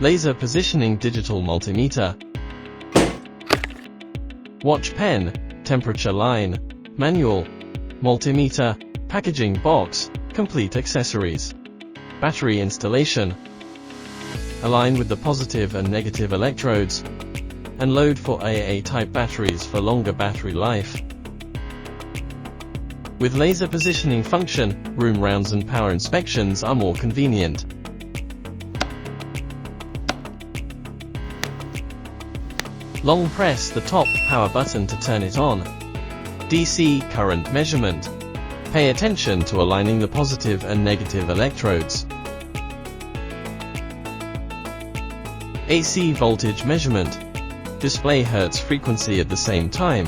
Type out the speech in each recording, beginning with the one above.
Laser positioning digital multimeter. Watch pen, temperature line, manual, multimeter, packaging box, complete accessories. Battery installation. Align with the positive and negative electrodes, and load for AA-type batteries for longer battery life. With laser positioning function, room rounds and power inspections are more convenient. Long press the top power button to turn it on. DC current measurement. Pay attention to aligning the positive and negative electrodes. AC voltage measurement. Display hertz frequency at the same time.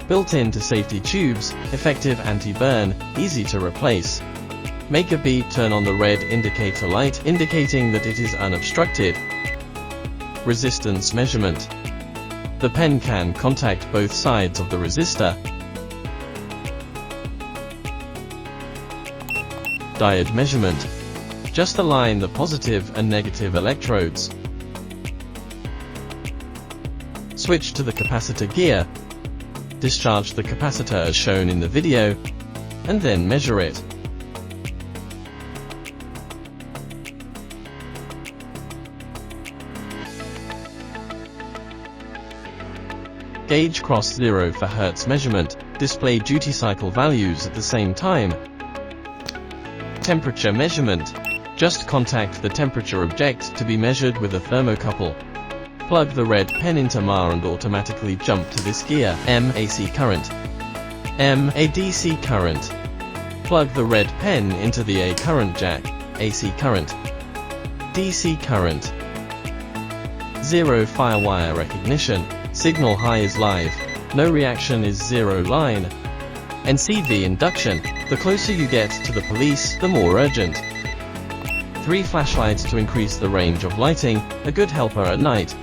Built into safety tubes, effective anti-burn, easy to replace. Make a beep, turn on the red indicator light indicating that it is unobstructed. Resistance measurement. The pen can contact both sides of the resistor. Diode measurement. Just align the positive and negative electrodes. Switch to the capacitor gear. Discharge the capacitor as shown in the video, and then measure it. Gauge cross 0 for hertz measurement. Display duty cycle values at the same time. Temperature measurement. Just contact the temperature object to be measured with a thermocouple. Plug the red pen into MA and automatically jump to this gear. M AC current. M A DC current. Plug the red pen into the A current jack. AC current. DC current. 0 firewire recognition. Signal high is live. No reaction is 0 line. NCV induction. The closer you get to the police, the more urgent. 3 flashlights to increase the range of lighting, a good helper at night.